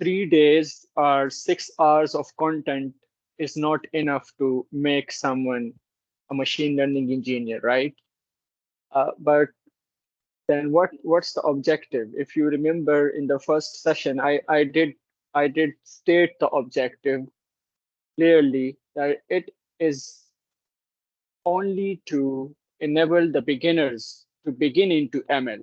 3 days or 6 hours of content is not enough to make someone a machine learning engineer, right? But then what's the objective? If you remember in the first session, I did state the objective clearly that it is only to enable the beginners to begin into ML.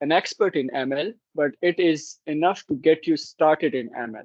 an expert in ML, but it is enough to get you started in ML.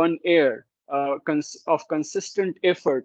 1 year of consistent effort.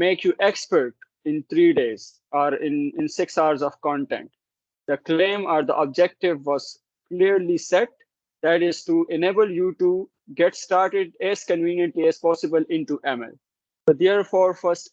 make you expert in 3 days or in 6 hours of content. The claim or the objective was clearly set, that is to enable you to get started as conveniently as possible into ML. So therefore, first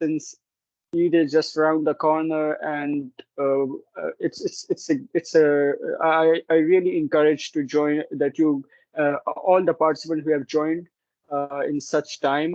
since Eid is just around the corner, and I really encourage to join that you all the participants who have joined in such time,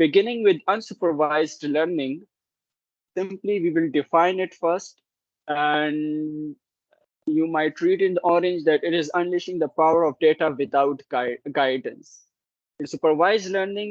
beginning with unsupervised learning, simply we will define it first, and you might read in the orange that it is unleashing the power of data without guidance. In supervised learning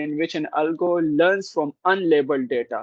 in which an algo learns from unlabeled data.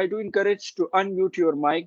I do encourage to unmute your mic,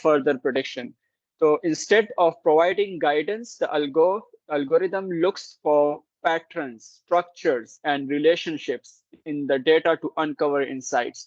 further prediction. So instead of providing guidance, the algorithm looks for patterns, structures, and relationships in the data to uncover insights.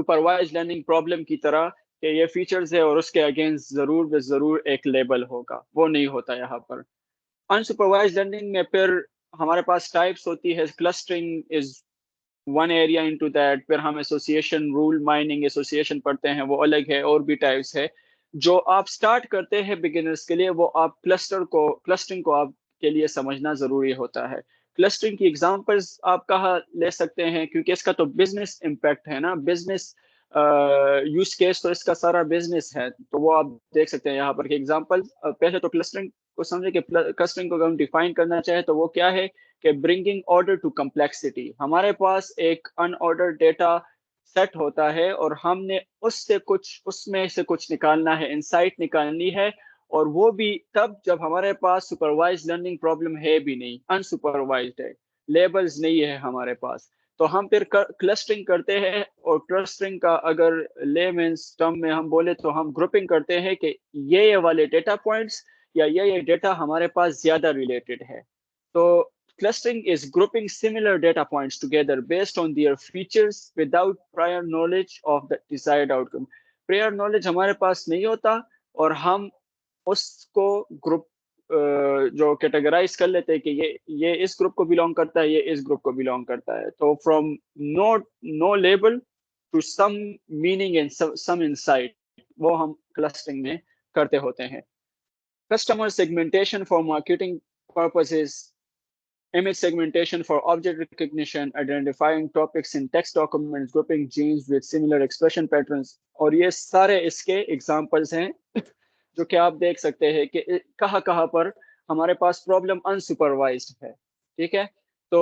Supervise learning problem کی طرح کہ یہ features ہے اور اس کے against ضرور بے ضرور ایک لیبل ہوگا، وہ نہیں ہوتا یہاں پر. انسپروائز لرننگ میں پھر ہمارے پاس ٹائپس ہوتی ہے. Clustering is one area into that. پھر ہم ایسوسیشن رول مائننگ ایسوسیشن پڑھتے ہیں، وہ الگ ہے. اور بھی ٹائپس ہے جو آپ سٹارٹ کرتے ہیں بگنرز کے لیے، وہ آپ کلسٹرنگ کو آپ کے لیے سمجھنا ضروری ہوتا ہے. کلسٹرنگ کی ایگزامپلس آپ کہاں لے سکتے ہیں، کیونکہ اس کا تو بزنس امپیکٹ ہے نا، بزنس یوز کیس تو اس کا سارا بزنس ہے. تو وہ آپ دیکھ سکتے ہیں یہاں پر کہ ایگزامپل. پہلے تو کلسٹرنگ کو سمجھے کہ کلسٹرنگ کو اگر ہم ڈیفائن کرنا چاہیں تو وہ کیا ہے کہ برنگنگ آرڈر ٹو کمپلیکسٹی. ہمارے پاس ایک ان آرڈر ڈیٹا سیٹ ہوتا ہے اور ہم نے اس میں سے کچھ نکالنا ہے، انسائٹ نکالنی ہے. اور وہ بھی تب جب ہمارے پاس سپروائز لرننگ پرابلم ہے بھی نہیں، انسپروائزڈ ہے، لیبلز نہیں ہے ہمارے پاس. تو ہم پھر کلسٹرنگ کرتے ہیں. اور کلسٹرنگ کا اگر لے مینس ٹرم میں ہم بولے تو ہم گروپنگ کرتے ہیں کہ یہ والے ڈیٹا پوائنٹس یا یہ ڈیٹا ہمارے پاس زیادہ ریلیٹڈ ہے. تو clustering is grouping similar data points together based on their features without prior knowledge of the desired outcome. Prior knowledge ہمارے پاس نہیں ہوتا اور ہم اس کو گروپ جو کیٹیگرائز کر لیتے ہیں کہ یہ اس گروپ کو بلونگ کرتا ہے، یہ اس گروپ کو بلونگ کرتا ہے. تو from no label to some meaning and some insight, وہ ہم کلسٹرنگ میں کرتے ہوتے ہیں. Customer segmentation for marketing purposes, image segmentation for object recognition, identifying topics in text documents, grouping genes with similar expression patterns. اور یہ سارے اس کے ایگزامپلس ہیں جو کہ آپ دیکھ سکتے ہیں کہ کہاں کہاں پر ہمارے پاس پرابلم انسپروائزڈ ہے. ٹھیک ہے. تو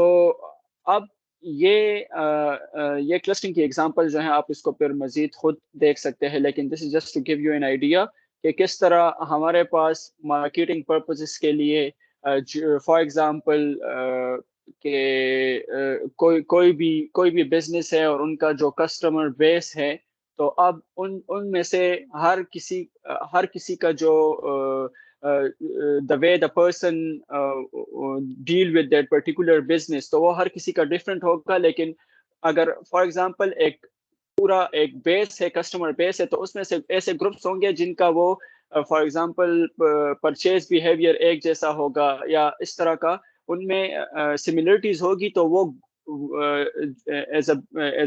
اب یہ کلسٹرنگ کی ایگزامپل جو ہیں آپ اس کو پھر مزید خود دیکھ سکتے ہیں، لیکن this is just to give you an idea کہ کس طرح ہمارے پاس مارکیٹنگ پرپزز کے لیے فار ایگزامپل کہ کوئی بھی بزنس ہے اور ان کا جو کسٹمر بیس ہے، تو اب ان میں سے ہر کسی کا جو the way the person deal with that particular business، تو وہ ہر کسی کا ڈفرینٹ ہوگا. لیکن اگر فار ایگزامپل ایک بیس ہے، کسٹمر بیس ہے، تو اس میں سے ایسے گروپس ہوں گے جن کا وہ فار ایگزامپل پرچیز بیہیویئر ایک جیسا ہوگا یا اس طرح کا ان میں سملرٹیز ہوگی. تو وہ ایز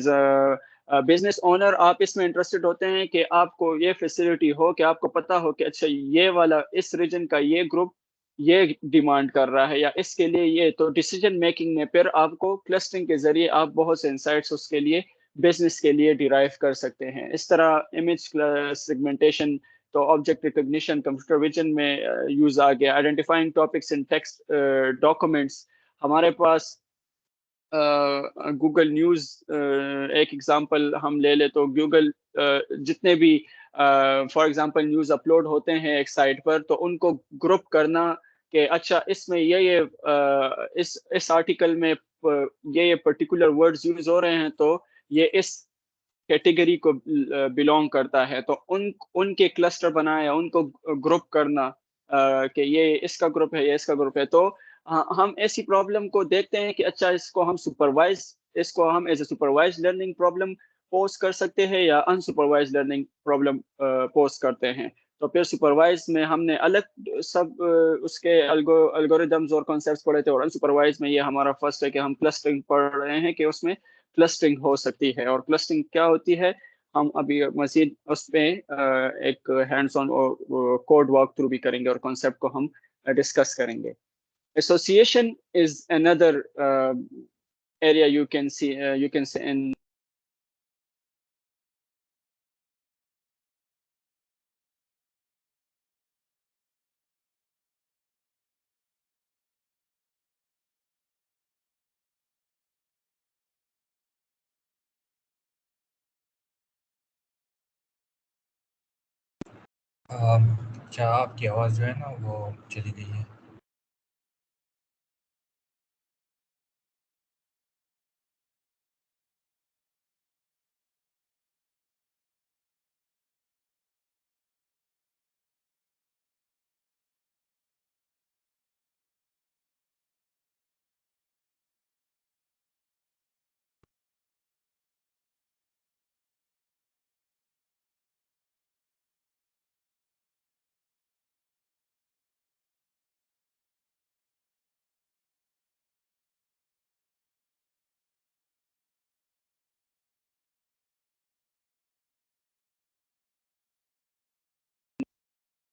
اے بزنس اونر آپ اس میں انٹرسٹڈ ہوتے ہیں کہ آپ کو یہ فیسلٹی ہو کہ آپ کو پتا ہو کہ اچھا یہ والا اس ریجن کا یہ گروپ یہ ڈیمانڈ کر رہا ہے یا اس کے لیے یہ. تو ڈیسیجن میکنگ میں پھر آپ کو کلسٹرنگ کے ذریعے آپ بہت سے انسائٹس اس کے لیے بزنس کے لیے ڈیرائیو کر سکتے ہیں. اس طرح امیج سیگمنٹیشن تو آبجیکٹ ریکگنیشن کمپیوٹر ویژن میں یوز آ گیا. Identifying topics in text documents, ہمارے پاس گوگل نیوز ایک ایگزامپل ہم لے لیں تو گوگل جتنے بھی فار ایگزامپل نیوز اپلوڈ ہوتے ہیں ایک سائٹ پر، تو ان کو گروپ کرنا کہ اچھا اس میں اس آرٹیکل میں یہ پرٹیکولر ورڈز یوز ہو رہے ہیں تو یہ اس کیٹیگری کو بلونگ کرتا ہے. تو ان کے کلسٹر بنایا، ان کو گروپ کرنا کہ یہ اس کا گروپ ہے، یہ اس کا گروپ ہے. تو ہم ایسی پرابلم کو دیکھتے ہیں کہ اچھا اس کو ہم as a supervise learning problem pose کر سکتے ہیں یا انسپروائز لرننگ پرابلم پوز کرتے ہیں. تو پھر سپروائز میں ہم نے الگ سب اس کے الگوریدمز اور کانسیپٹس پڑھے تھے، اور انسپروائز میں یہ ہمارا فرسٹ ہے کہ ہم کلسٹرنگ پڑھ رہے ہیں کہ اس میں کلسٹرنگ ہو سکتی ہے. اور کلسٹرنگ کیا ہوتی ہے ہم ابھی مزید اس پہ ایک hands on code walk through بھی کریں گے اور کانسیپٹ کو ہم ڈسکس کریں گے. Association is another area you can see in کیا آپ کی آواز جو ہے نا وہ چلی گئی ہے؟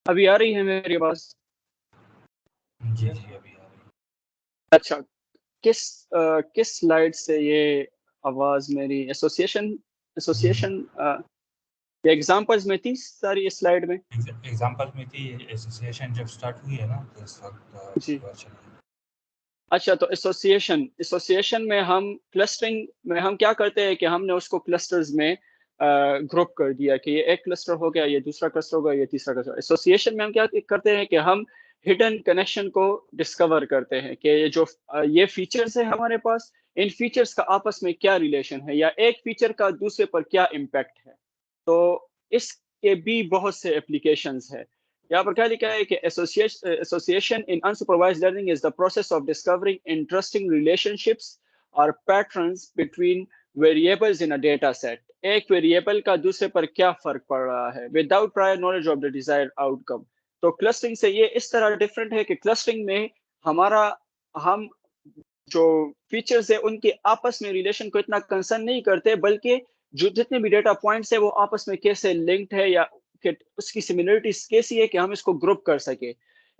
ابھی آ رہی ہے میری آواز؟ جی جی ابھی آ رہی اچھا، کس سلائیڈ سے یہ آواز میری ایسوسیشن یا ایگزامپلز میں تھی ساری اس سلائیڈ میں؟ ہے ایگزامپل میں تھی ایسوسیشن جب سٹارٹ ہوئی ہے نا تو اس وقت جی پتہ چلا۔ اچھا، تو ایسوسیشن میں ہم کلسٹرنگ میں ہم کیا کرتے ہیں کہ ہم نے اس کو کلسٹرز میں گروپ کر دیا کہ یہ ایک کلسٹر ہو گیا، یہ دوسرا کلسٹر ہو گیا، یہ تیسرا کلسٹر۔ ایسوسیشن میں ہم کیا کرتے ہیں کہ ہم ہڈن کنیکشن کو ڈسکور کرتے ہیں کہ یہ جو یہ فیچرز ہیں ہمارے پاس، ان فیچرز کا آپس میں کیا ریلیشن ہے یا ایک فیچر کا دوسرے پر کیا امپیکٹ ہے۔ تو اس کے بھی بہت سے اپلیکیشنز ہیں۔ یہاں پر کیا لکھا ہے کہ association in unsupervised learning is the process of discovering interesting relationships or patterns between variables in a data set. ایک ویریبل کا دوسرے پر کیا فرق پڑ رہا ہے without prior knowledge of the desired outcome. تو کلسٹرنگ سے یہ اس طرح ڈفرینٹ ہے کہ کلسٹرنگ میں ہم جو فیچرز ہیں ان کے آپس میں ریلیشن کو اتنا کنسرن نہیں کرتے، بلکہ جو جتنے بھی ڈیٹا پوائنٹس ہیں وہ آپس میں کیسے لنکڈ ہے یا کہ اس کی سملرٹیز کیسی ہے کہ ہم اس کو گروپ کر سکے۔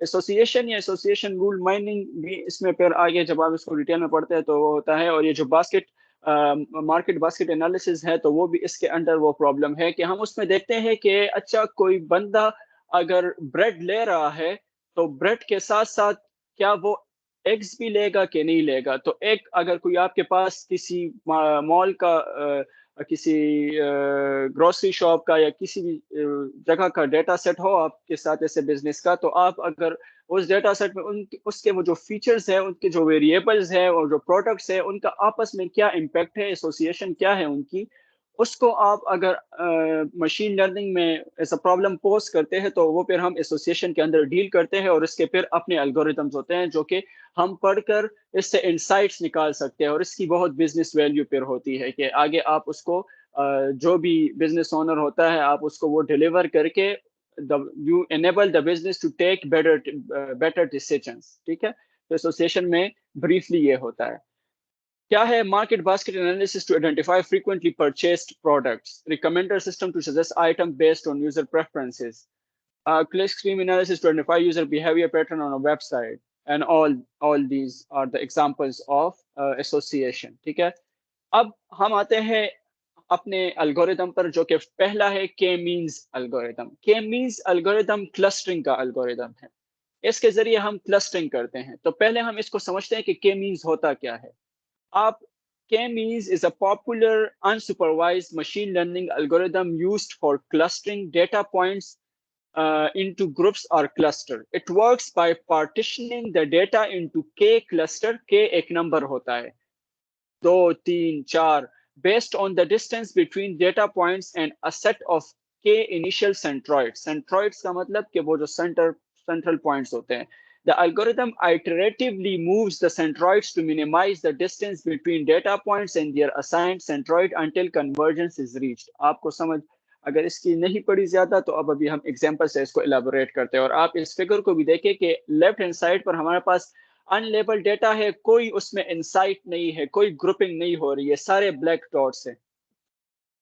ایسوسیشن یا ایسوسیشن رول مائننگ بھی اس میں پھر آگے جب آپ اس کو ڈیٹیل میں پڑھتے ہیں تو وہ ہوتا ہے، اور یہ جو مارکیٹ باسکٹ انالیسز ہے تو وہ بھی اس کے انڈر وہ پرابلم ہے کہ ہم اس میں دیکھتے ہیں کہ اچھا کوئی بندہ اگر بریڈ لے رہا ہے تو بریڈ کے ساتھ ساتھ کیا وہ ایگز بھی لے گا کہ نہیں لے گا۔ تو ایک اگر کوئی آپ کے پاس کسی مال کا کسی گروسری شاپ کا یا کسی بھی جگہ کا ڈیٹا سیٹ ہو آپ کے ساتھ ایسے بزنس کا، تو آپ اگر اس ڈیٹا سیٹ میں اس کے وہ جو فیچرز ہیں، ان کے جو ویریبلز ہیں اور جو پروڈکٹس ہیں، ان کا آپس میں کیا امپیکٹ ہے، ایسوسیشن کیا ہے ان کی، اس کو آپ اگر مشین لرننگ میں ایسا پرابلم پوز کرتے ہیں تو وہ پھر ہم ایسوسیشن کے اندر ڈیل کرتے ہیں، اور اس کے پھر اپنے الگوریتمز ہوتے ہیں جو کہ ہم پڑھ کر اس سے انسائٹس نکال سکتے ہیں، اور اس کی بہت بزنس ویلیو پھر ہوتی ہے کہ آگے آپ اس کو جو بھی بزنس اونر ہوتا ہے آپ اس کو وہ ڈیلیور کر کے you enable the business to take better decisions. ٹھیک ہے، تو ایسوسیشن میں بریفلی یہ ہوتا ہے۔ کیا ہے market basket analysis to identify frequently purchased products, recommender system to suggest item based on user preferences, click stream analysis to identify user behavior pattern on a website, and all these are the examples of association. ٹھیک ہے، اب ہم آتے ہیں اپنے algorithm پر جو کہ پہلا ہے کے مینز الگوریدم۔ کے مینز الگوریدم کلسٹرنگ کا الگوریدم ہے، اس کے ذریعے ہم کلسٹرنگ کرتے ہیں۔ تو پہلے ہم اس کو سمجھتے ہیں کہ کے مینز ہوتا کیا ہے۔ آپ K-means is a popular unsupervised machine learning algorithm used for clustering data points into groups or cluster. It works by partitioning the data into K cluster. K ایک نمبر ہوتا ہے، 2 3 4 based on the distance between data points and a set of K initial centroids. Centroids کا مطلب کہ وہ جو central points ہوتے ہیں۔ The algorithm iteratively moves the centroids to minimize the distance between data points and their assigned centroid until convergence is reached. آپ کو سمجھ اگر اس کی نہیں پڑی زیادہ تو اب ابھی ہم ایگزامپل سے اس کو الیبوریٹ کرتے ہیں، اور آپ اس فگر کو بھی دیکھیں کہ لیفٹ ہینڈ سائڈ پر ہمارے پاس ان لیبل ڈیٹا ہے، کوئی اس میں انسائٹ نہیں ہے، کوئی گروپنگ نہیں ہو رہی ہے، سارے بلیک ڈاٹس ہیں۔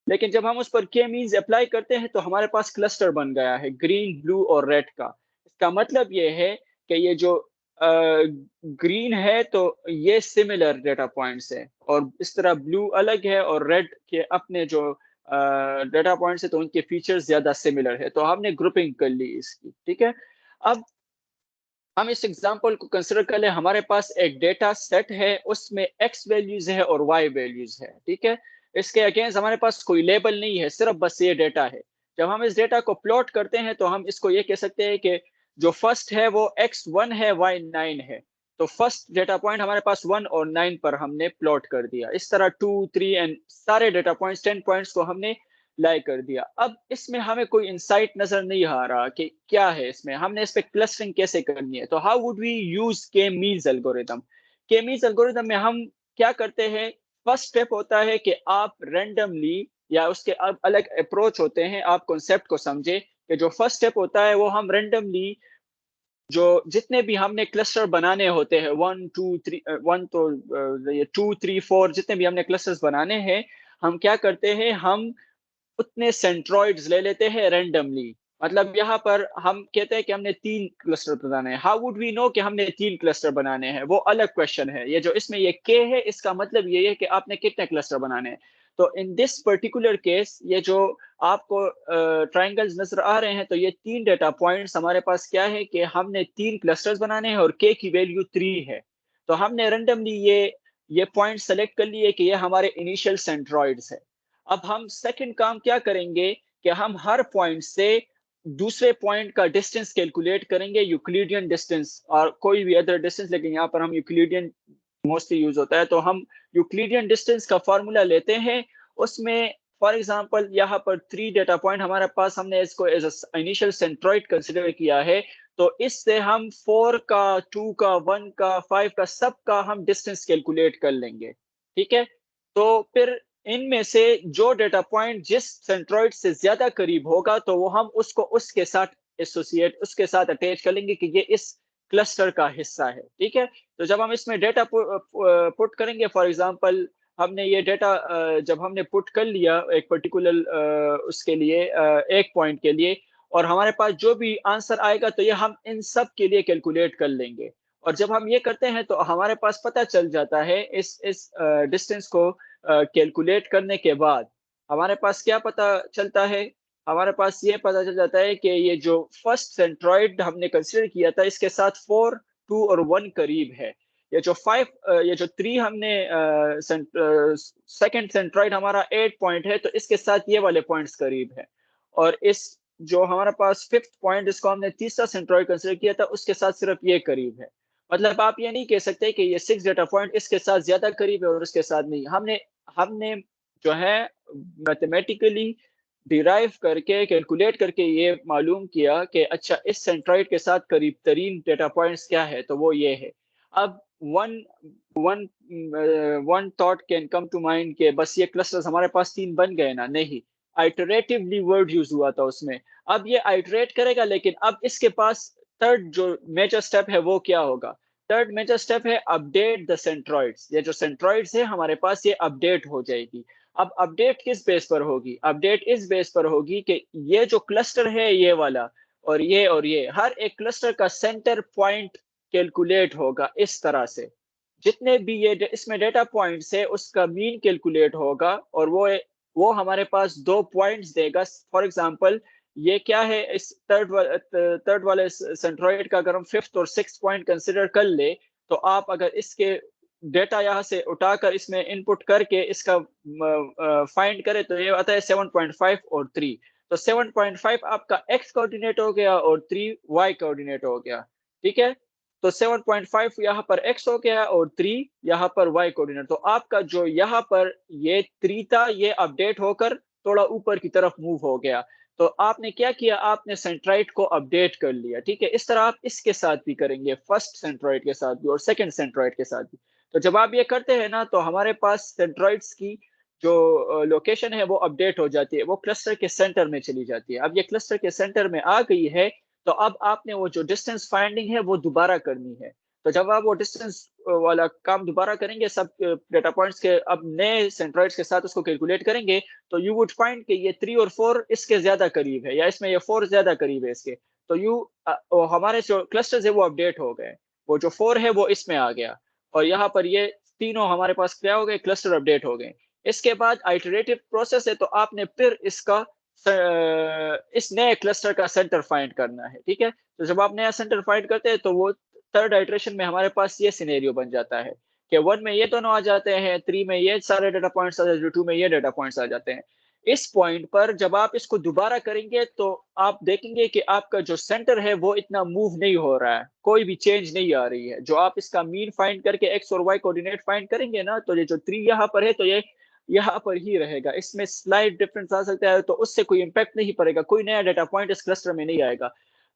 لیکن جب ہم اس پر کے مینز اپلائی کرتے ہیں تو ہمارے پاس کلسٹر بن گیا ہے گرین، بلو اور ریڈ کا۔ اس کا مطلب یہ ہے کہ یہ جو گرین ہے تو یہ سملر ڈیٹا پوائنٹس ہے، اور اس طرح بلو الگ ہے اور ریڈ کے اپنے جو ڈیٹا پوائنٹس ہے تو ان کے فیچرز زیادہ سملر ہے، تو ہم نے گروپنگ کر لی اس کی۔ ٹھیک ہے، اب ہم اس ایگزامپل کو کنسیڈر کر لیں، ہمارے پاس ایک ڈیٹا سیٹ ہے، اس میں ایکس ویلیوز ہے اور وائی ویلیوز ہے۔ ٹھیک ہے، اس کے اگینسٹ ہمارے پاس کوئی لیبل نہیں ہے، صرف بس یہ ڈیٹا ہے۔ جب ہم اس ڈیٹا کو پلاٹ کرتے ہیں تو ہم اس کو یہ کہہ سکتے ہیں کہ جو فرسٹ ہے وہ x1 ہے، y9 ہے، تو فرسٹ ڈیٹا پوائنٹ ہمارے پاس 1 اور 9 پر ہم نے پلاٹ کر دیا۔ اس طرح 2 3 اینڈ سارے ڈیٹا پوائنٹس 10 پوائنٹس کو ہم نے لائے کر دیا۔ اب اس میں ہمیں کوئی انسائٹ نظر نہیں آ رہا کہ کیا ہے اس میں، ہم نے اس پہ کلسٹرنگ کیسے کرنی ہے۔ تو ہاؤ وڈ وی یوز کے مینز الگوریدم؟ کے مینز الگوریدم میں ہم کیا کرتے ہیں، فرسٹ اسٹیپ ہوتا ہے کہ آپ رینڈملی یا اس کے الگ اپروچ ہوتے ہیں، آپ کنسپٹ کو سمجھے کہ جو فرسٹ اسٹیپ ہوتا ہے وہ ہم رینڈملی جو جتنے بھی ہم نے کلسٹر بنانے ہوتے ہیں 1 2 3 1 تو 2 3 4 جتنے بھی ہم نے کلسٹرز بنانے ہیں، ہم کیا کرتے ہیں، ہم اتنے سینٹروئڈز لے لیتے ہیں رینڈملی، مطلب یہاں پر ہم کہتے ہیں کہ ہم نے 3 کلسٹر بنانے ہیں. ہاؤ وڈ وی نو کہ ہم نے 3 کلسٹر بنانے ہیں؟ وہ الگ کوشچن ہے. یہ جو اس میں یہ کے ہے اس کا مطلب یہ ہے کہ آپ نے کتنے کلسٹر بنانے ہیں. تو ان دس پرٹیکولر کیس یہ جو آپ کو ٹرائنگلز نظر آ رہے ہیں تو یہ 3 ڈیٹا پوائنٹس ہمارے پاس کیا ہے کہ ہم نے 3 کلسٹرز بنانے ہیں اور کے کی ویلیو 3 ہے. تو ہم نے رینڈملی یہ پوائنٹ سلیکٹ کر لیے کہ یہ ہمارے انیشیل سینٹروئڈز ہے. اب ہم سیکنڈ کام کیا کریں گے کہ ہم ہر پوائنٹ سے دوسرے پوائنٹ کا ڈسٹینس کیلکولیٹ کریں گے, یوکلیڈین ڈسٹینس اور کوئی بھی ادر ڈسٹینس, لیکن یہاں پر ہم یوکلیڈین موسٹلی یوز ہوتا ہے. تو ہم یوکلیڈین ڈسٹینس کا فارمولا لیتے ہیں. اس میں فار ایگزامپل یہاں پر 3 ڈیٹا پوائنٹ ہمارے پاس, ہم نے اس کو ایز اے انیشیل سینٹروئڈ کنسیڈر کیا ہے. تو اس سے ہم 4 کا 2 کا 1 کا 5 کا سب کا ہم ڈسٹینس کیلکولیٹ کر لیں گے. ٹھیک ہے. تو پھر ان میں سے جو ڈیٹا پوائنٹ جس سینٹروئڈ سے زیادہ قریب ہوگا تو وہ ہم اس کو اس کے ساتھ ایسوسیٹ, اس کے ساتھ اٹیچ کر لیں گے کہ یہ اس کلسٹر کا حصہ ہے. ٹھیک ہے. تو جب ہم اس میں ڈیٹا پٹ کریں گے, فار ایگزامپل ہم نے یہ ڈیٹا جب ہم نے پٹ کر لیا ایک پرٹیکولر اس کے لیے ایک پوائنٹ کے لیے, اور ہمارے پاس جو بھی آنسر آئے گا تو یہ ہم ان سب کے لیے کیلکولیٹ کر لیں گے. اور جب ہم یہ کرتے ہیں تو ہمارے پاس پتہ چل جاتا ہے اس ڈسٹینس کو کیلکولیٹ کرنے کے بعد ہمارے پاس کیا پتہ چلتا ہے. ہمارے پاس یہ پتہ چل جاتا ہے کہ یہ جو فرسٹ سینٹروئڈ ہم نے کنسیڈر کیا تھا اس کے ساتھ 4, 2 اور 1 قریب ہے. یہ جو 3 ہم نے سیکنڈ سینٹروئڈ ہمارا 8 پوائنٹ ہے تو اس کے ساتھ یہ والے پوائنٹس قریب ہے. اور اس جو ہمارے پاس 5th پوائنٹ جس کو ہم نے تیسرا سینٹروئڈ کنسیڈر کیا تھا اس کے ساتھ صرف یہ قریب ہے. مطلب آپ یہ نہیں کہہ سکتے کہ یہ 6 ڈیٹا پوائنٹ اس کے ساتھ زیادہ قریب ہے اور اس کے ساتھ نہیں. ہم نے جو ہے میتھمیٹیکلی ڈیرائیو کر کے کیلکولیٹ کر کے یہ معلوم کیا کہ اچھا اس سینٹروئڈ کے ساتھ قریب ترین ڈیٹا پوائنٹس کیا ہے, تو وہ یہ ہے. اب one thought can come to mind کہ بس یہ کلسٹرز ہمارے پاس 3 بن گئے نا. نہیں, آئٹریٹیولی ورڈ یوز ہوا تھا اس میں. اب یہ آئٹریٹ کرے گا, لیکن اب اس کے پاس تھرڈ جو میجر سٹیپ ہے وہ کیا ہوگا. تھرڈ میجر سٹیپ ہے اپڈیٹ دا سینٹروئڈز. یہ جو سینٹروئڈز ہے ہمارے پاس یہ اپڈیٹ ہو جائے گی. اب اپڈیٹ کس بیس پر ہوگی؟ اپڈیٹ اس بیس پر ہوگی کہ یہ جو کلسٹر ہے یہ والا اور یہ ہر ایک کلسٹر کا سینٹر پوائنٹ کیلکولیٹ ہوگا اس طرح سے. جتنے بھی یہ اس میں ڈیٹا پوائنٹس ہے اس کا مین کیلکولیٹ ہوگا اور وہ ہمارے پاس 2 پوائنٹس دے گا. فار ایگزامپل یہ کیا ہے, اس تھرڈ والے سینٹروئڈ کا اگر ہم 5th اور 6th پوائنٹ کنسیڈر کر لے تو آپ اگر اس کے ڈیٹا یہاں سے اٹھا کر اس میں ان پٹ کر کے اس کا فائنڈ کرے تو یہ آتا ہے 7.5 اور 3. تو 7.5 آپ کا ایکس کوآرڈینیٹ ہو گیا اور 3 وائی کوآرڈینیٹ ہو گیا. ٹھیک ہے. تو 7.5 یہاں پر ایکس ہو گیا اور 3 یہاں پر وائی کوآرڈینیٹ. تو آپ کا جو یہاں پر یہ 3 تھا یہ اپڈیٹ ہو کر تھوڑا اوپر کی طرف موو ہو گیا. تو آپ نے کیا کیا, آپ نے سینٹروئڈ کو اپڈیٹ کر لیا. ٹھیک ہے. اس طرح آپ اس کے ساتھ بھی کریں گے, فرسٹ سینٹروئڈ کے ساتھ بھی اور سیکنڈ سینٹروئڈ کے ساتھ بھی. تو جب آپ یہ کرتے ہیں نا تو ہمارے پاس سینٹروئڈس کی جو لوکیشن ہے وہ اپڈیٹ ہو جاتی ہے, وہ کلسٹر کے سینٹر میں چلی جاتی ہے. اب یہ کلسٹر کے سینٹر میں آ گئی ہے تو اب آپ نے وہ جو ڈسٹینس فائنڈنگ ہے وہ دوبارہ کرنی ہے. تو جب آپ وہ ڈسٹینس والا کام دوبارہ کریں گے سب ڈیٹا پوائنٹس کے اب نئے سینٹروئڈس کے ساتھ اس کو کیلکولیٹ کریں گے تو یو وڈ فائنڈ کہ یہ 3 اور 4 اس کے زیادہ قریب ہے, یا اس میں یہ 4 زیادہ قریب ہے اس کے. تو ہمارے جو کلسٹرز ہے وہ اپڈیٹ ہو گئے, وہ جو 4 ہے وہ اس میں آ گیا اور یہاں پر یہ تینوں ہمارے پاس کیا ہو گئے, کلسٹر اپڈیٹ ہو گئے. اس کے بعد آئٹریٹو پروسیس ہے, تو آپ نے پھر اس نئے کلسٹر کا سینٹر فائنڈ کرنا ہے. ٹھیک ہے. تو جب آپ نیا سینٹر فائنڈ کرتے ہیں تو وہ تھرڈ آئٹریشن میں ہمارے پاس یہ سینیریو بن جاتا ہے کہ 1 میں یہ دونوں آ جاتے ہیں, 3 میں یہ سارے ڈیٹا پوائنٹس آ جاتے ہیں, 2 میں یہ ڈیٹا پوائنٹس آ جاتے ہیں. اس پوائنٹ پر جب آپ اس کو دوبارہ کریں گے تو آپ دیکھیں گے کہ آپ کا جو سینٹر ہے وہ اتنا موو نہیں ہو رہا ہے, کوئی بھی چینج نہیں آ رہی ہے. جو آپ اس کا مین فائنڈ کر کے ایکس اور وائی کوآرڈینیٹ فائنڈ کریں گے نا, تو یہ جو 3 یہاں پر ہے تو یہ یہاں پر ہی رہے گا. اس میں سلائٹ ڈفرنس آ سکتا ہے تو اس سے کوئی امپیکٹ نہیں پڑے گا, کوئی نیا ڈیٹا پوائنٹ اس کلسٹر میں نہیں آئے گا.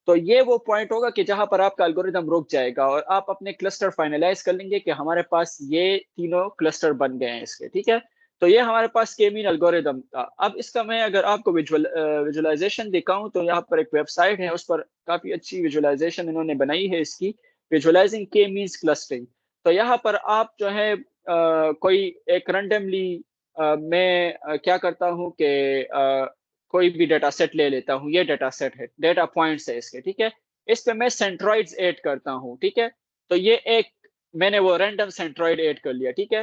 تو یہ وہ پوائنٹ ہوگا کہ جہاں پر آپ کا الگوریدم رک جائے گا اور آپ اپنے کلسٹر فائنلائز کر لیں گے کہ ہمارے پاس یہ تینوں کلسٹر بن گئے ہیں اس کے. ٹھیک ہے. تو یہ ہمارے پاس کے مین الگوریدم تھا. اب اس کا میں اگر آپ کو ویژولائزیشن دکھاؤں تو یہاں پر ایک ویب سائٹ ہے, اس پر کافی اچھی ویژولائزیشن انہوں نے بنائی ہے اس کی, ویژولائزنگ کے مینز کلسٹرنگ. تو یہاں پر آپ جو ہے کوئی ایک رینڈملی میں کیا کرتا ہوں کہ کوئی بھی ڈیٹا سیٹ لے لیتا ہوں, یہ ڈیٹا سیٹ ہے, ڈیٹا پوائنٹس ہے اس کے, ٹھیک ہے. اس پہ میں سینٹرائڈز ایڈ کرتا ہوں, ٹھیک ہے. تو یہ ایک میں نے وہ رینڈم سینٹرائڈ ایڈ کر لیا, ٹھیک ہے.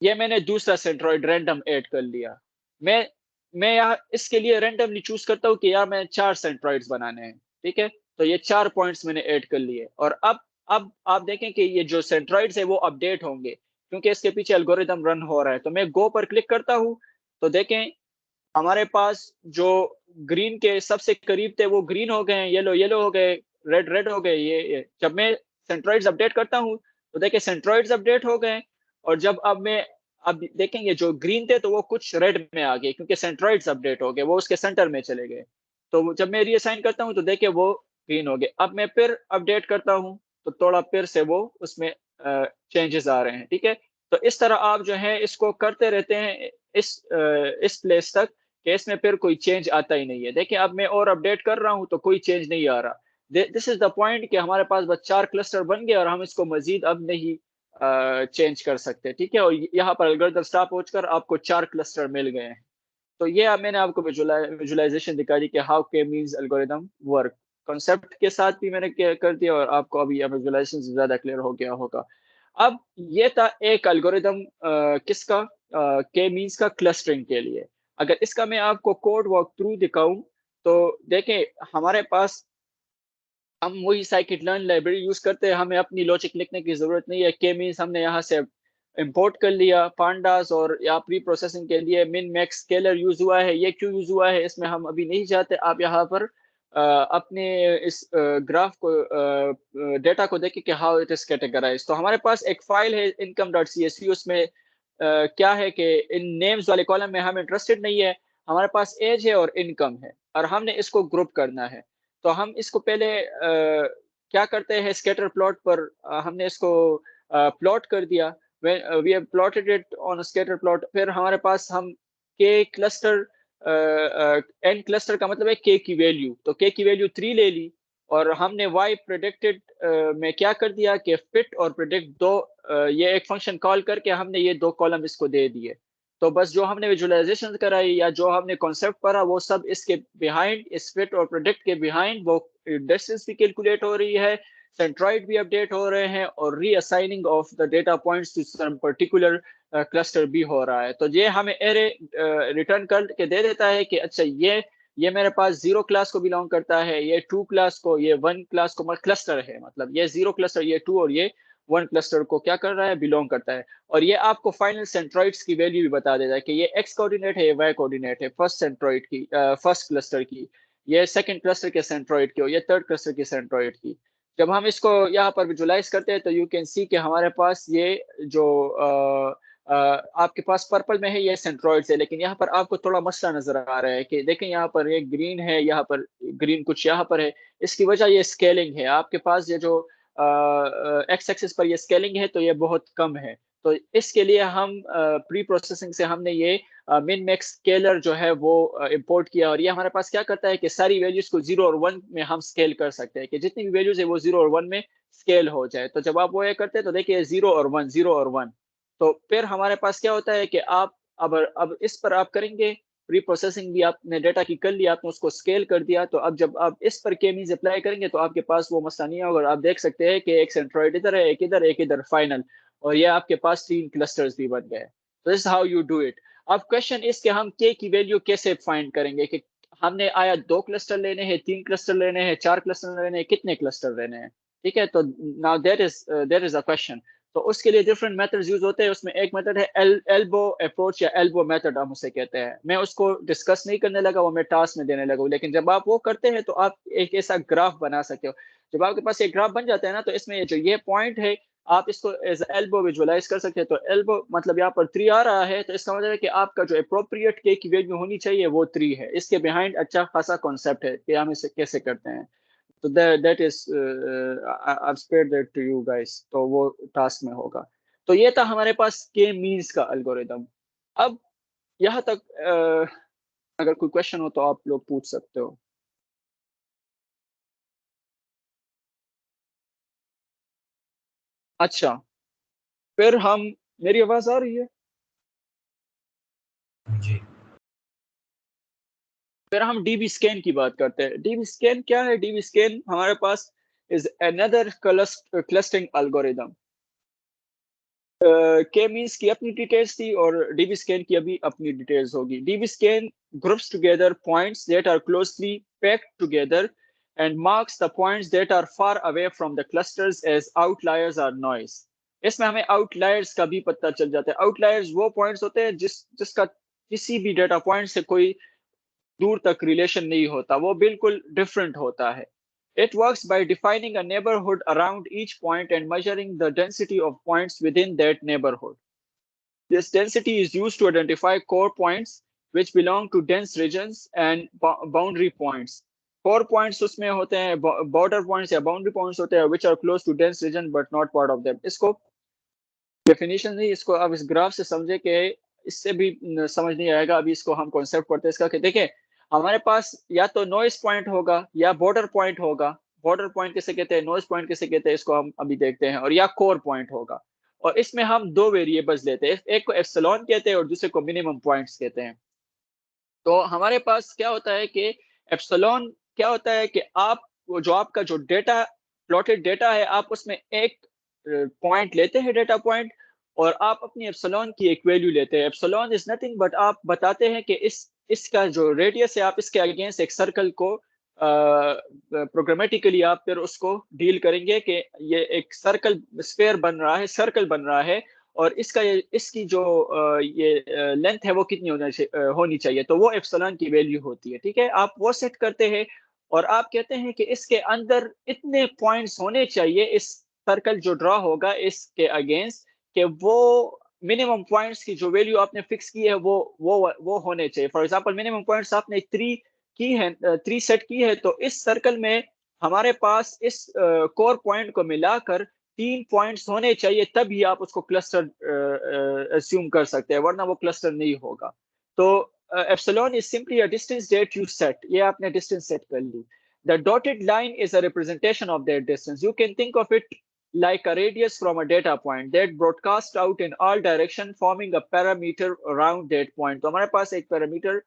یہ میں نے دوسرا سینٹرائڈ رینڈم ایڈ کر لیا. میں یہاں اس کے لیے رینڈملی چوز کرتا ہوں کہ یار میں 4 سینٹرائڈز بنانے ہیں, ٹھیک ہے. تو یہ 4 پوائنٹس میں نے ایڈ کر لیے, اور اب آپ دیکھیں کہ یہ جو سینٹرائڈز ہے وہ اپڈیٹ ہوں گے کیونکہ اس کے پیچھے الگوریدم رن ہو رہا ہے. تو میں گو پر کلک کرتا ہوں تو دیکھیں ہمارے پاس جو گرین کے سب سے قریب تھے وہ گرین ہو گئے, یلو ہو گئے, ریڈ ہو گئے. یہ جب میں سینٹرائڈز اپڈیٹ کرتا ہوں تو دیکھیں سینٹرائڈز اپڈیٹ ہو گئے, اور جب اب دیکھیں گے جو گرین تھے تو وہ کچھ ریڈ میں آ گئے کیونکہ سینٹرائڈز اپڈیٹ ہو گئے, وہ اس کے سینٹر میں چلے گئے. تو جب میں ری اسائن کرتا ہوں تو دیکھیں وہ گرین ہو گئے. اب میں پھر اپڈیٹ کرتا ہوں تو تھوڑا پھر سے وہ اس میں چینجز آ رہے ہیں, ٹھیک ہے. تو اس طرح آپ جو ہے اس کو کرتے رہتے ہیں اس پلیس تک کہ اس میں پھر کوئی چینج آتا ہی نہیں ہے. دیکھیں اب میں اور اپڈیٹ کر رہا ہوں تو کوئی چینج نہیں آ رہا. دس از دا پوائنٹ کہ ہمارے پاس بس 4 کلسٹر بن گئے اور ہم اس کو مزید اب نہیں چینج کر سکتے, ٹھیک ہے. اور یہاں پر الگوریتم اسٹاپ ہو کر آپ کو 4 کلسٹر مل گئے ہیں. تو یہ میں نے آپ کو ویژولائزیشن دکھا دی کہ ہاؤ کے مینز الگوریتم ورک. کنسپٹ کے ساتھ بھی میں نے کر دیا اور آپ کو ابھی ویژولائزیشن سے زیادہ کلیئر ہو گیا ہوگا. اب یہ تھا ایک الگوریتم کس کا, کے مینز کا کلسٹرنگ کے لیے. اگر اس کا میں آپ کو کوڈ واک تھرو دکھاؤں تو دیکھیں ہمارے پاس ہم وہی سائیکٹ لرن لائبریری یوز کرتے ہیں, ہمیں اپنی لاجک لکھنے کی ضرورت نہیں ہے. کے مینز ہم نے یہاں سے امپورٹ کر لیا پانڈاز, اور یا پری پروسیسنگ کے لیے من میکس اسکیلر یوز ہوا ہے. یہ کیوں یوز ہوا ہے اس میں ہم ابھی نہیں جاتے. آپ یہاں پر اپنے اس گراف کو ڈیٹا کو دیکھیں کہ ہاؤ اٹ از کیٹیگرائز. تو ہمارے پاس ایک فائل ہے income.csv, اس میں کیا ہے کہ ان نیمز والے کالم میں ہم انٹرسٹڈ نہیں ہے. ہمارے پاس ایج ہے اور انکم ہے, اور ہم نے اس کو گروپ کرنا ہے. تو ہم اس کو پہلے کیا کرتے ہیں, اسکیٹر پلاٹ پر ہم نے اس کو پلاٹ کر دیا. We have plotted it on scatter plot. پھر ہمارے پاس ہم کے کلسٹر این کلسٹر کا مطلب ہے کے کی ویلیو, تو کے کی ویلیو 3 لے لی, اور ہم نے وائی پریڈکٹڈ میں کیا کر دیا کہ فٹ اور پریڈکٹ دو, یہ ایک فنکشن کال کر کے ہم نے یہ 2 کالم اس کو دے دیے. تو بس جو ہم نے ویژولائزیشن کرائی یا جو ہم نے کانسیپٹ پڑھا وہ سب اس کے بیہائنڈ, اس فٹ اور پریڈکٹ کے بیہائنڈ وہ ڈسٹینس بھی کیلکولیٹ ہو رہی ہے, سینٹرائڈ بھی اپڈیٹ ہو رہے ہیں, اور reassigning of the data points to some particular cluster بھی ہو رہا ہے. تو یہ ہمیں ایرے ریٹرن کر کے دے دیتا ہے کہ اچھا یہ میرے پاس 0 کلاس کو بلونگ کرتا ہے, یہ 2 کلاس کو, یہ 1 کلاس کو کلسٹر ہے, مطلب یہ 0 کلسٹر, یہ 2 اور یہ 1 کلسٹر کو کیا کر رہا ہے, بلونگ کرتا ہے. اور یہ آپ کو فائنل سینٹرائڈس کی ویلیو بھی بتا دیتا ہے کہ یہ ایکس کوآرڈینیٹ ہے, یہ وائی کوآرڈینیٹ ہے, فرسٹ سینٹرائڈ کی, فرسٹ کلسٹر کی, یہ سیکنڈ کلسٹر کے سینٹرائڈ کی, اور یہ تھرڈ کلسٹر کے سینٹرائڈ کی. جب ہم اس کو یہاں پر ویژولائز کرتے ہیں تو یو کین سی کہ ہمارے پاس یہ جو آپ کے پاس پرپل میں ہے یہ سینٹرائڈز ہے, لیکن یہاں پر آپ کو تھوڑا مسئلہ نظر آ رہا ہے کہ دیکھیں یہاں پر یہ گرین ہے, یہاں پر گرین کچھ یہاں پر ہے. اس کی وجہ یہ اسکیلنگ ہے. آپ کے پاس یہ جو ایکس ایکسس پر یہ اسکیلنگ ہے تو یہ بہت کم ہے. تو اس کے لیے ہم پری پروسیسنگ سے ہم نے یہ من میکس اسکیلر جو ہے وہ امپورٹ کیا, اور یہ ہمارے پاس کیا کرتا ہے کہ ساری ویلیوز کو 0 اور 1 میں ہم اسکیل کر سکتے ہیں کہ جتنی بھی ویلیوز ہے وہ 0 اور 1 میں اسکیل ہو جائے. تو جب آپ وہ یہ کرتے ہیں تو دیکھیے 0 اور 1, 0 اور 1. تو پھر ہمارے پاس کیا ہوتا ہے کہ آپ اب اس پر آپ کریں گے پری پروسیسنگ بھی, آپ نے ڈیٹا کی کر لیا, آپ نے اس کو اسکیل کر دیا. تو اب جب آپ اس پر کے مینز اپلائی کریں گے تو آپ کے پاس وہ مسئلہ نہیں ہوگا. آپ دیکھ سکتے ہیں کہ ایک سینٹرائڈ ادھر ہے, ایک ادھر, ایک ادھر فائنل, اور یہ آپ کے پاس 3 کلسٹرز بھی بن گئے. تو this how you do it. اب کوشچن اس کہ ہم کے کی ویلیو کیسے فائنڈ کریں گے, کہ ہم نے آیا 2 کلسٹر لینے ہیں, 3 کلسٹر لینے ہیں, 4 کلسٹر لینے ہیں, کتنے کلسٹر لینے ہیں, ٹھیک ہے. تو now that is a question. تو اس کے لیے ڈفرنٹ میتھڈز یوز ہوتے ہیں. اس میں ایک میتھڈ ہے ایلبو اپروچ یا ایلبو میتھڈ ہم اسے کہتے ہیں. میں اس کو ڈسکس نہیں کرنے لگا, وہ میں ٹاسک میں دینے لگا ہوں. لیکن جب آپ وہ کرتے ہیں تو آپ ایک ایسا گراف بنا سکتے ہو. جب آپ کے پاس ایک گراف بن جاتا ہے نا, تو اس میں جو یہ پوائنٹ ہے آپ اس کو ایز ایلبو ویژولائز کر سکتے ہیں. تو ایلبو مطلب یہاں پر 3 آ رہا ہے, تو اس کا مطلب ہے کہ آپ کا جو اپروپریٹ کے کی ویلیو ہونی چاہیے وہ 3 ہے. اس کے بیہائنڈ اچھا خاصا کانسیپٹ ہے کہ ہم اسے کیسے کرتے ہیں. تو that is I've spared that to you guys. تو وہ ٹاسک میں ہوگا. تو یہ تھا ہمارے پاس کے مینز کا الگوریدم. اب یہاں تک اگر کوئی کوشچن ہو تو آپ لوگ پوچھ سکتے ہو. اچھا, پھر میری آواز آ رہی ہے؟ جی پھر ہم ڈی بی اسکین کی بات کرتے ہیں. ڈی بی اسکین کیا ہے؟ ڈی بی اسکین ہمارے پاس از اندر کلسٹرنگ الگوریدم. کے مینس کی اپنی ڈیٹیلز تھی اور ڈی بی اسکین کی ابھی اپنی ڈیٹیلز ہوگی. D B scan groups together points that are closely packed together and marks the points that are far away from the clusters as outliers or noise. اس میں ہمیں out lawyers کا بھی پتہ چل جاتا ہے. آؤٹ لائرس وہ پوائنٹس ہوتے ہیں جس کا کسی بھی ڈیٹا پوائنٹ سے کوئی دور تک ریلیشن نہیں ہوتا, وہ بالکل ڈفرینٹ ہوتا ہے. It works by defining a neighborhood around each point and measuring the density of points within that neighborhood. This density is used to identify core points which belong to dense regions and boundary points. Core points اس میں ہوتے ہیں border points یا boundary points ہوتے ہیں which are close to dense region but not part of them. اس کو definition نہیں, اس کو آپ اس گراف سے سمجھے کہ اس سے بھی سمجھ نہیں آئے گا. ابھی اس کو ہم کانسیپٹ پڑھتے ہیں اس کا کہ دیکھیں ہمارے پاس یا تو نوائز پوائنٹ ہوگا یا بارڈر پوائنٹ ہوگا. بارڈر پوائنٹ کیسے کہتے ہیں, نوائز پوائنٹ کیسے کہتے ہیں, اس کو ہم ابھی دیکھتے ہیں. اور یا کور پوائنٹ ہوگا. اور اس میں ہم دو ویریبلز لیتے ہیں, ایک کو ایپسلون کہتے ہیں اور دوسرے کو منیمم پوائنٹس کہتے ہیں. تو ہمارے پاس کیا ہوتا ہے کہ ایپسلون کیا ہوتا ہے کہ آپ جو آپ کا جو ڈیٹا پلاٹڈ ڈیٹا ہے آپ اس میں ایک پوائنٹ لیتے ہیں ڈیٹا پوائنٹ اور آپ اپنی ایپسلون کی ایک ویلیو لیتے ہیں. ایپسلون از نتھنگ بٹ آپ بتاتے ہیں کہ اس کا جو ریڈیس ہے آپ اس کے اگینسٹ ایک سرکل کو پروگرامیٹیکلی آپ پھر اس کو ڈیل کریں گے کہ یہ ایک سرکل اسفیئر بن رہا ہے, سرکل بن رہا ہے اور اس کی جو یہ لینتھ ہے وہ کتنی ہونی چاہیے. تو وہ ایپسلون کی ویلیو ہوتی ہے. ٹھیک ہے, آپ وہ سیٹ کرتے ہیں اور آپ کہتے ہیں کہ اس کے اندر اتنے پوائنٹس ہونے چاہیے اس سرکل جو ڈرا ہوگا اس کے اگینسٹ کہ وہ منیمم پوائنٹس کی جو ویلیو آپ نے فکس کی ہے وہ ہونے چاہیے. فار ایگزامپل منیمم پوائنٹس آپ نے 3 سیٹ کی ہے تو اس سرکل میں ہمارے پاس اس کور پوائنٹ کو ملا کر 3 پوائنٹس ہونے چاہیے, تب ہی آپ اس کو کلسٹر اسیوم کر سکتے ہیں, ورنہ وہ کلسٹر نہیں ہوگا. تو epsilon is simply a distance that you set. یہ آپ نے ڈسٹینس سیٹ کر لی. The dotted line is a representation of that distance. You can think of it like a radius from a data point that broadcasts out in all direction forming a parameter around that point. تو ہمارے پاس ایک parameter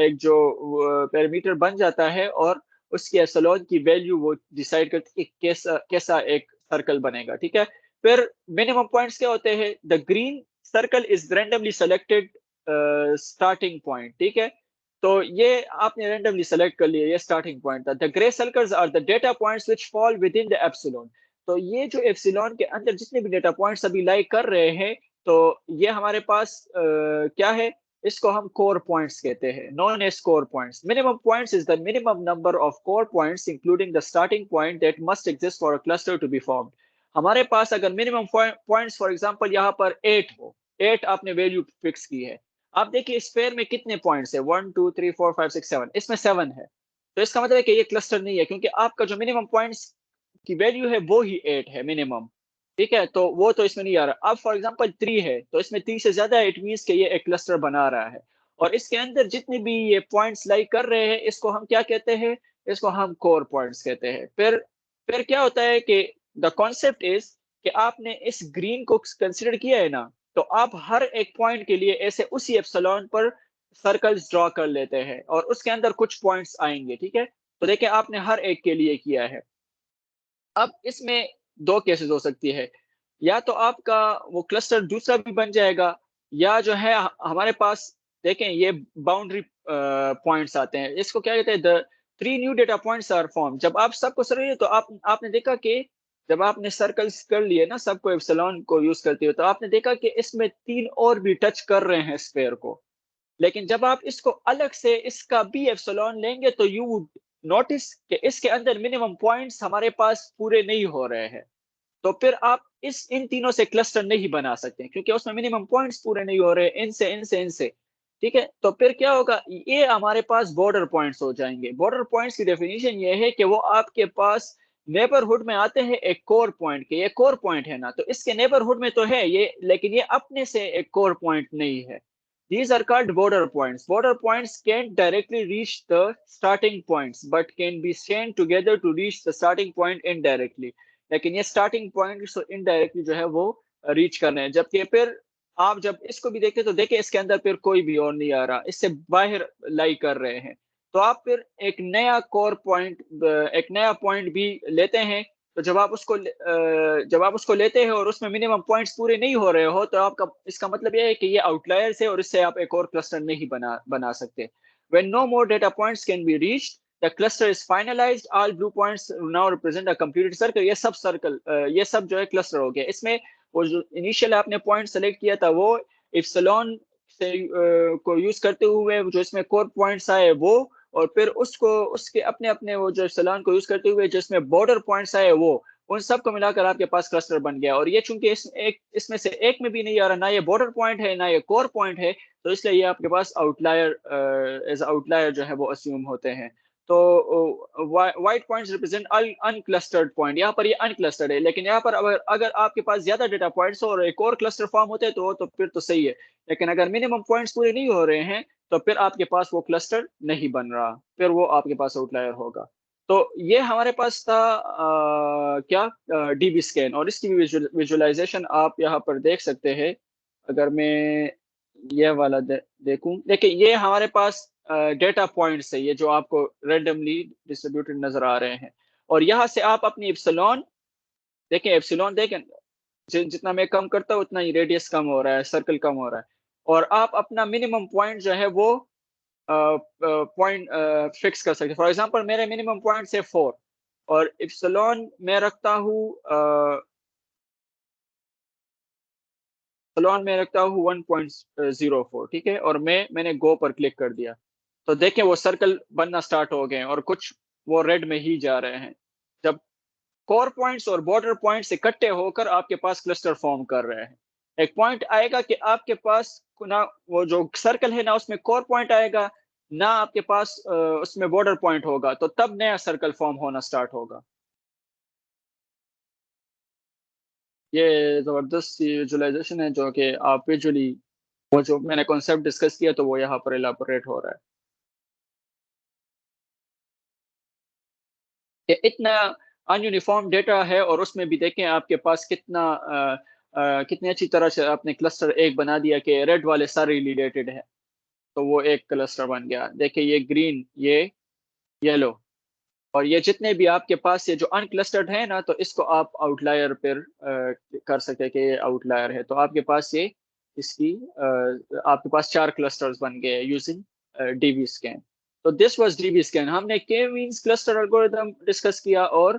ایک جو parameter بن جاتا ہے اور اس کی epsilon کی ویلیو وہ ڈیسائیڈ کرتی ہے کہ کیسا ایک سرکل بنے گا. ٹھیک ہے, پھر منیمم پوائنٹس کیا ہوتے ہیں؟ The green circle is randomly selected starting point. ٹھیک ہے, تو یہ آپ نے رینڈملی سلیکٹ کر لیا, یہ اسٹارٹنگ پوائنٹ تھا. The grey circles are the data points which fall within the epsilon. تو یہ جو ایپسلون کے اندر جتنے بھی ڈیٹا پوائنٹس ابھی لائی کر رہے ہیں تو یہ ہمارے پاس کیا ہے, اس کو ہم کور پوائنٹس کہتے ہیں, known as core points. Minimum points is the minimum number of core points including the starting point that must exist for a cluster to be formed. ہمارے پاس اگر منیمم پوائنٹس فار ایگزامپل یہاں پر 8 ہو, 8 آپ نے value fix کی ہے. آپ دیکھیے اس pair میں کتنے پوائنٹس ہیں, 1 2 3 4 5 6 7, اس میں 7 ہے. تو اس کا مطلب ہے کہ یہ کلسٹر نہیں ہے کیونکہ آپ کا جو منیمم پوائنٹس کی ویلیو ہے وہ ہی 8 ہے منیمم. ٹھیک ہے, تو وہ تو اس میں نہیں آ رہا. اب فار ایگزامپل 3 ہے تو اس میں 3 سے زیادہ ہے, اٹ مینس کہ یہ ایک کلسٹر بنا رہا ہے اور اس کے اندر جتنے بھی یہ پوائنٹس لائی کر رہے ہیں اس کو ہم کیا کہتے ہیں, اس کو ہم کور پوائنٹس کہتے ہیں. پھر کیا ہوتا ہے کہ دا کانسیپٹ از کہ آپ نے اس گرین کو کنسیڈر کیا ہے نا, تو آپ ہر ایک پوائنٹ کے لیے ایسے اسی ایپسلون پر سرکلز ڈرا کر لیتے ہیں اور اس کے اندر کچھ پوائنٹس آئیں گے. ٹھیک ہے, تو دیکھیں آپ نے ہر ایک کے لیے کیا ہے. اب اس میں 2 کیسز ہو سکتی ہے, یا تو آپ کا وہ کلسٹر دوسرا بھی بن جائے گا, یا جو ہے ہمارے پاس دیکھیں یہ باؤنڈری پوائنٹس آتے ہیں, اس کو کیا کہتے ہیں, 3 new data points are formed. جب آپ سب کو سمجھیے تو آپ نے دیکھا کہ جب آپ نے سرکلز کر لیے نا سب کو ایپسلون کو یوز کرتے ہوئے, تو آپ نے دیکھا کہ اس میں 3 اور بھی ٹچ کر رہے ہیں اسفیئر کو. لیکن جب آپ اس کو الگ سے اس کا بھی ایپسلون لیں گے تو یو وڈ نوٹس کہ اس کے اندر منیمم پوائنٹس ہمارے پاس پورے نہیں ہو رہے ہیں. تو پھر آپ ان تینوں سے کلسٹر نہیں بنا سکتے کیونکہ اس میں منیمم پوائنٹس پورے نہیں ہو رہے ان سے. ٹھیک ہے, تو پھر کیا ہوگا, یہ ہمارے پاس بارڈر پوائنٹس ہو جائیں گے. بارڈر پوائنٹس کی ڈیفینیشن یہ ہے کہ وہ آپ کے پاس نیبرہڈ میں آتے ہیں ایک کور پوائنٹ کے. یہ کور پوائنٹ ہے نا, تو اس کے نیبرہڈ میں تو ہے یہ, لیکن یہ اپنے سے ایک کور پوائنٹ نہیں ہے. These are called border points. Border points can't directly reach the starting points, but can be chained together to reach the starting point indirectly. لیکن یہ starting point so indirectly جو ہے وہ reach کرنا ہے. جبکہ پھر آپ جب اس کو بھی دیکھتے تو دیکھیں اس کے اندر پھر کوئی بھی اور نہیں آ رہا, اس سے باہر لائی کر رہے ہیں. تو آپ پھر ایک نیا کور پوائنٹ, ایک نیا پوائنٹ بھی لیتے ہیں. تو جب آپ اس کو لیتے ہیں اور اس میں منیمم پوائنٹس پورے نہیں ہو رہے ہو, تو آپ کا اس کا مطلب یہ ہے کہ یہ آؤٹ لائرس ہے اور اس سے آپ ایک اور کلسٹر نہیں بنا سکتے. when no more data points can be reached, the cluster is finalized. All blue points now represent a completed circle. یہ سب جو ہے کلسٹر ہو گیا. اس میں وہ جو انیشیل آپ نے پوائنٹ سلیکٹ کیا تھا وہ ایپسلون سے کو یوز کرتے ہوئے جو اس میں کور پوائنٹس آئے وہ, اور پھر اس کے اپنے وہ جو ایپسلون کو یوز کرتے ہوئے جس میں بارڈر پوائنٹس آئے وہ, ان سب کو ملا کر آپ کے پاس کلسٹر بن گیا. اور یہ چونکہ اس میں سے ایک میں بھی نہیں آ رہا, نہ یہ بارڈر پوائنٹ ہے نہ یہ کور پوائنٹ ہے, تو اس لیے یہ آپ کے پاس آؤٹ لائر جو ہے وہ اسیوم ہوتے ہیں. تو white points represent unclustered point. یہاں پر یہ انکلسٹرڈ ہے, لیکن یہاں پر اگر آپ کے پاس زیادہ ڈیٹا پوائنٹس ہو اور ایک اور کلسٹر فارم ہوتے ہیں تو پھر تو صحیح ہے. لیکن اگر منیمم پوائنٹس پورے نہیں ہو رہے ہیں تو پھر آپ کے پاس وہ کلسٹر نہیں بن رہا, پھر وہ آپ کے پاس آؤٹ لائر ہوگا. تو یہ ہمارے پاس تھا کیا ڈی بی اسکین, اور اس کی ویژولائزیشن آپ یہاں پر دیکھ سکتے ہیں. اگر میں یہ والا دیکھوں, دیکھیں یہ ہمارے پاس ڈیٹا پوائنٹس ہے, یہ جو آپ کو رینڈملی ڈسٹریبیوٹڈ نظر آ رہے ہیں. اور یہاں سے آپ اپنی ایپسلون دیکھیں جتنا میں کم کرتا ہوں اتنا ہی ریڈیس کم ہو رہا ہے, سرکل کم ہو رہا ہے. اور آپ اپنا منیمم پوائنٹ جو ہے وہ پوائنٹ فکس کر سکتے. فار ایگزامپل میرے منیمم پوائنٹ سے 4 اور ایپسلون میں رکھتا ہوں 1.04, ٹھیک ہے, اور میں نے گو پر کلک کر دیا. تو دیکھیں وہ سرکل بننا سٹارٹ ہو گئے اور کچھ وہ ریڈ میں ہی جا رہے ہیں. جب کور پوائنٹس اور بارڈر پوائنٹس اکٹھے ہو کر آپ کے پاس کلسٹر فارم کر رہے ہیں. ایک پوائنٹ آئے گا کہ آپ کے پاس نہ وہ جو سرکل ہے نہ اس میں کور پوائنٹ آئے گا نہ آپ کے پاس اس میں بارڈر پوائنٹ ہوگا, تو تب نیا سرکل فارم ہونا سٹارٹ ہوگا. یہ زبردست ویژولائزیشن ہے جو کہ آپ ویژولی وہ جو میں نے کانسیپٹ ڈسکس کیا تو وہ یہاں پر الیبوریٹ ہو رہا ہے. کہ اتنا ان یونیفارم ڈیٹا ہے اور اس میں بھی دیکھیں آپ کے پاس کتنی اچھی طرح سے آپ نے کلسٹر ایک بنا دیا کہ ریڈ والے سارے ریلیٹڈ ہیں, تو وہ ایک کلسٹر بن گیا. دیکھیں یہ گرین, یہ یلو, اور یہ جتنے بھی آپ کے پاس یہ جو ان کلسٹرڈ ہے نا, تو اس کو آپ آؤٹ لائر پر کر سکتے کہ یہ آؤٹ لائر ہے. تو آپ کے پاس یہ اس کی آپ کے پاس 4 کلسٹرز بن گئے یوزنگ ڈی بی اسکین. تو this was D B scan. ہم نے کے مینس کلسٹر الگوریدم ڈسکس کیا اور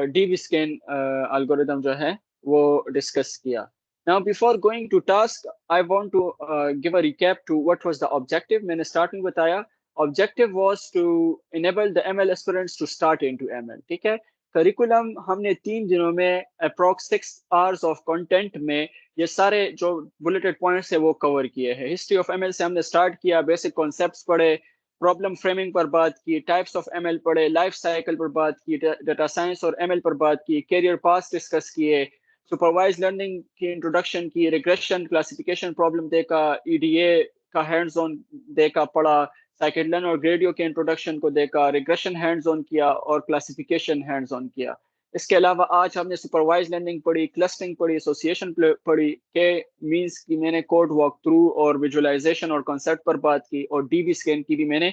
ڈی بی اسکین الگوریدم جو ہے وہ ڈسکس کیا. Now before going to task, I want to give a recap to what was the objective. میں نے starting بتایا objective was to enable the ML aspirants to start into ML. ٹھیک ہے, curriculum ہم نے 3 دنوں میں اپروکس 6 hours of content میں یہ سارے جو بلیٹڈ پوائنٹس ہیں وہ کور کیے ہیں. ہسٹری آف ایم ایل سے ہم نے اسٹارٹ کیا, بیسک کانسیپٹس پڑھے, پرابلم فریمنگ پر بات کی, ٹائپس آف ایم ایل پڑھے, لائف سائیکل پر بات کی, ڈیٹا سائنس اور ایم ایل پر بات کی, کیریئر پاس ڈسکس کیے, سپروائز لرننگ کی انٹروڈکشن کی, ریگریشن کلاسیفیکیشن پرابلم دیکھا, ای ڈی اے کا ہینڈز آن دیکھا پڑھا, سائیکلن اور گریڈیو کے انٹروڈکشن کو دیکھا, ریگریشن ہینڈز آن کیا اور کلاسیفیکیشن ہینڈز آن کیا. اس کے علاوہ آج ہم نے سپروائز لرننگ پڑھی, کلسٹرنگ پڑھی, ایسوسیشن پڑھی, کہ مینس کی میں نے کوڈ واک تھرو اور ویژولائزیشن اور کانسیپٹ پر بات کی, اور ڈی بی اسکین کی بھی میں نے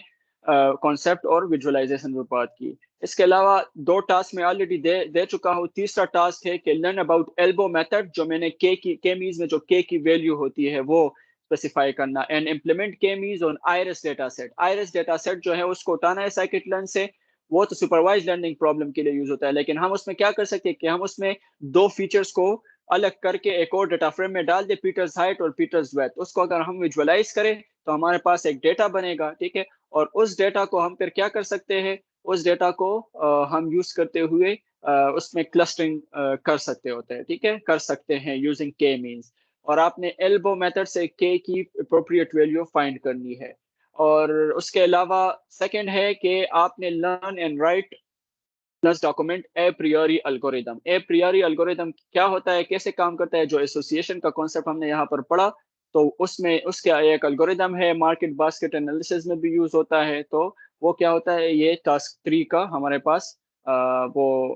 کانسیپٹ اور ویژولائزیشن پر بات کی. اس کے علاوہ 2 ٹاسک میں آلریڈی دے چکا ہوں. تیسرا ٹاسک ہے کہ لرن اباؤٹ ایلبو میتھڈ, جو میں نے کے میز میں جو کے کی ویلیو ہوتی ہے وہ اسپیسیفائی کرنا, and implement K means on Iris data set. Iris data set جو ہے اس کو اٹھانا ہے سائیکٹ لرن سے, وہ تو سپروائز لرننگ پرابلم کے لیے یوز ہوتا ہے, لیکن ہم اس میں کیا کر سکتے ہیں کہ ہم اس میں 2 فیچرز کو الگ کر کے ایک اور ڈیٹا فریم میں ڈال دیں, پیٹرز ہائٹ اور پیٹرز ویڈتھ. اس کو اگر ہم ویژولائز کریں تو ہمارے پاس ایک ڈیٹا بنے گا, ٹھیک ہے, اور اس ڈیٹا کو ہم پھر کیا کر سکتے ہیں, اس ڈیٹا کو ہم یوز کرتے ہوئے اس میں کلسٹرنگ کر سکتے ہوتے ہیں, ٹھیک ہے, کر سکتے ہیں یوزنگ کے مینس. اور آپ نے ایلبو میتھڈ سے کے کی اپروپریٹ ویلیو فائنڈ کرنی ہے. اور اس کے علاوہ سیکنڈ ہے کہ آپ نے learn and write plus document a priori algorithm. A priori algorithm کیا ہوتا ہے, کیسے کام کرتا ہے, جو ایسوسیشن کا کانسیپٹ ہم نے یہاں پر پڑھا, تو اس کے ایک الگوریدم ہے, مارکیٹ باسکٹ انالیسز میں بھی یوز ہوتا ہے. تو وہ کیا ہوتا ہے, یہ ٹاسک 3 کا ہمارے پاس وہ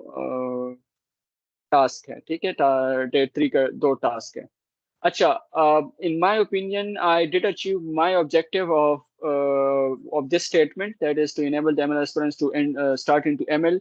ٹاسک ہے, ٹھیک ہے, ڈے 3 کا 2 ٹاسک ہے. Acha, in my opinion, I did achieve my objective of this statement, that is to enable the ML aspirants to start into ML.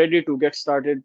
ready to get started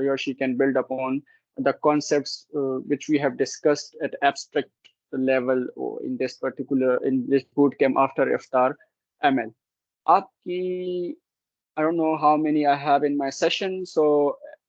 he or she can build upon the concepts which we have discussed at abstract level in this boot camp after iftar ML. Aapki, I don't know how many I have in my session, so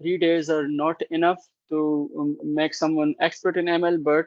3 days are not enough to make someone expert in ML, but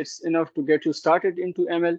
it's enough to get you started into ML.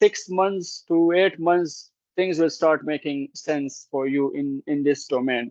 6 months to 8 months things will start making sense for you in this domain.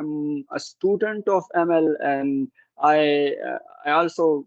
am a student of ML and I also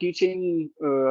teaching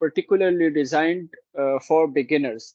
particularly designed for beginners.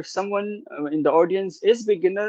if someone in the audience is beginner,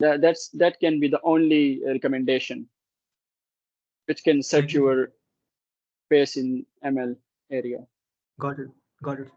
that can be the only recommendation which can set Thank you, sir. your pace in ML area. Got it.